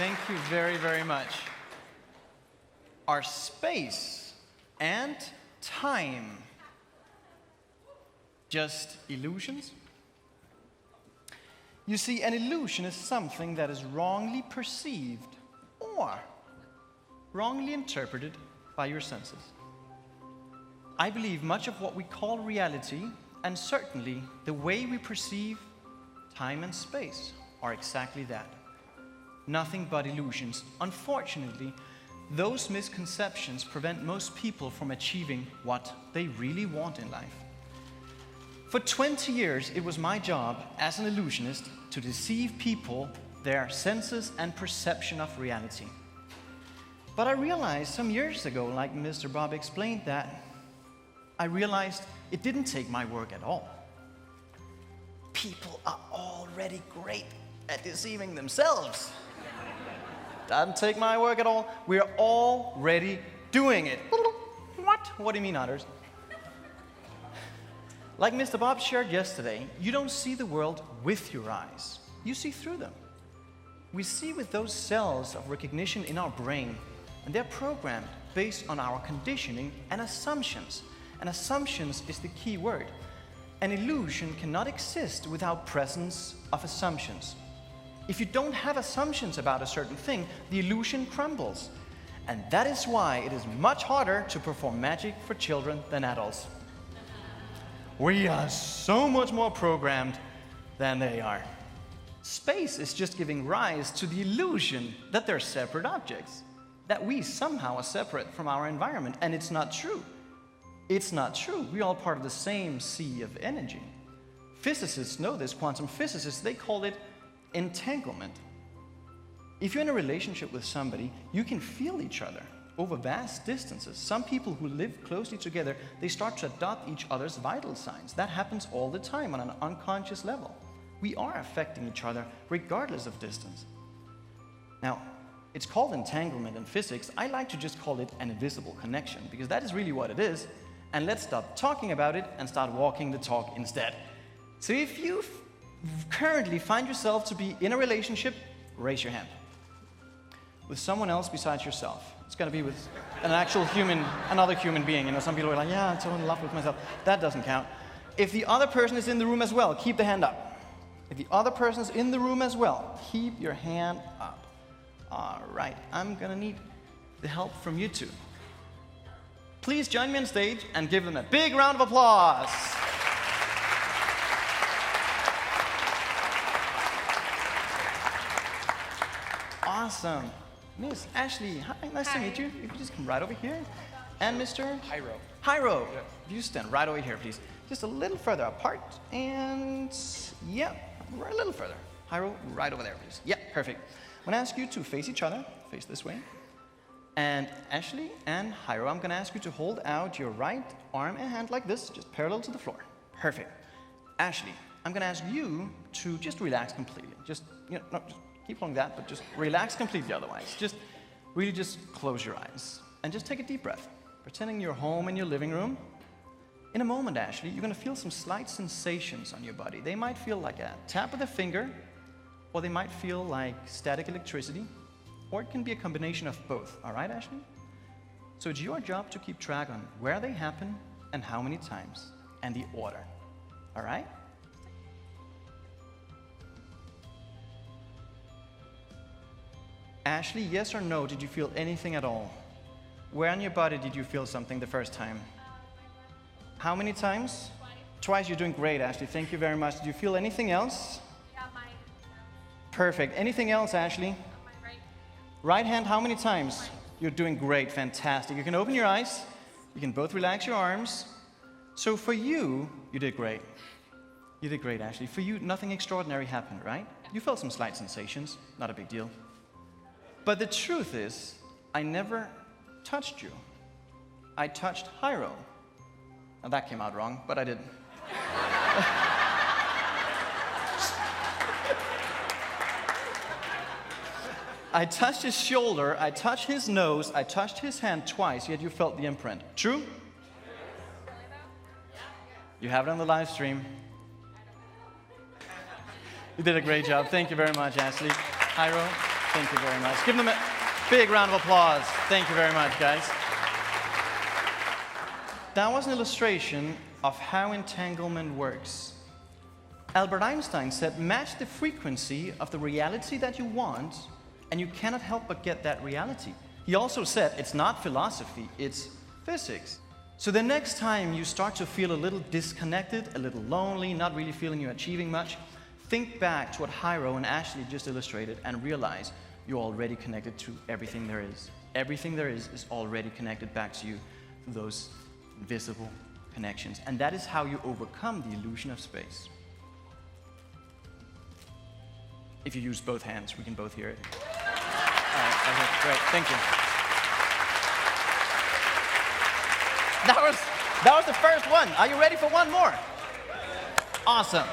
Thank you very, very much. Are space and time just illusions? You see, an illusion is something that is wrongly perceived or wrongly interpreted by your senses. I believe much of what we call reality, and certainly the way we perceive time and space, are exactly that. Nothing but illusions. Unfortunately, those misconceptions prevent most people from achieving what they really want in life. For 20 years, it was my job as an illusionist to deceive people, their senses and perception of reality. But I realized some years ago, like Mr. Bob explained, that I realized it didn't take my work at all. People are already great at deceiving themselves. Doesn't take my work at all. We're already doing it. What? What do you mean, others? Like Mr. Bob shared yesterday, you don't see the world with your eyes. You see through them. We see with those cells of recognition in our brain, and they're programmed based on our conditioning and assumptions. And assumptions is the key word. An illusion cannot exist without presence of assumptions. If you don't have assumptions about a certain thing, the illusion crumbles. And that is why it is much harder to perform magic for children than adults. We are so much more programmed than they are. Space is just giving rise to the illusion that they're separate objects, that we somehow are separate from our environment, and it's not true. It's not true. We're all part of the same sea of energy. Physicists know this, quantum physicists, they call it entanglement. If you're in a relationship with somebody, you can feel each other over vast distances. Some people who live closely together, they start to adopt each other's vital signs. That happens all the time on an unconscious level. We are affecting each other regardless of distance. Now, it's called entanglement in physics. I like to just call it an invisible connection, because that is really what it is. And let's stop talking about it and start walking the talk instead. So if you currently find yourself to be in a relationship, raise your hand. With someone else besides yourself. It's going to be with an actual human, another human being. You know, some people are like, yeah, I'm so in love with myself. That doesn't count. If the other person is in the room as well, keep the hand up. If the other person is in the room as well, keep your hand up. All right, I'm going to need the help from you two. Please join me on stage and give them a big round of applause. Awesome. Miss Ashley, hi, nice to meet you. You can just come right over here. And Mr. Hyro. Yeah. You stand right over here, please. Just a little further apart. And yeah, we're a little further. Hyro, right over there, please. Yeah, perfect. I'm going to ask you to face each other. Face this way. And Ashley and Hyro, I'm going to ask you to hold out your right arm and hand like this, just parallel to the floor. Perfect. Ashley, I'm going to ask you to just relax completely. Just, you know, no, just keep holding that, but just relax completely otherwise. Just really just close your eyes and just take a deep breath, pretending you're home in your living room. In a moment, Ashley, you're going to feel some slight sensations on your body. They might feel like a tap of the finger, or they might feel like static electricity, or it can be a combination of both. All right, Ashley? So it's your job to keep track on where they happen and how many times, and the order. All right? Ashley, yes or no, did you feel anything at all? Where on your body did you feel something the first time? How many times? Twice. You're doing great, Ashley. Thank you very much. Did you feel anything else? Yeah, mine. Perfect. Anything else, Ashley? My right. Right hand, how many times? You're doing great. Fantastic. You can open your eyes. You can both relax your arms. So for you, you did great. You did great, Ashley. For you, nothing extraordinary happened, right? You felt some slight sensations. Not a big deal. But the truth is, I never touched you. I touched Hyro. Now that came out wrong, but I didn't. I touched his shoulder, I touched his nose, I touched his hand twice, yet you felt the imprint. True? You have it on the live stream. You did a great job. Thank you very much, Ashley. Hyro. Thank you very much. Give them a big round of applause. Thank you very much, guys. That was an illustration of how entanglement works. Albert Einstein said, match the frequency of the reality that you want, and you cannot help but get that reality. He also said, it's not philosophy, it's physics. So the next time you start to feel a little disconnected, a little lonely, not really feeling you're achieving much, think back to what Hyro and Ashley just illustrated and realize you're already connected to everything there is. Everything there is already connected back to you through those invisible connections. And that is how you overcome the illusion of space. If you use both hands, we can both hear it. All right, okay, great, thank you. That was the first one. Are you ready for one more? Awesome.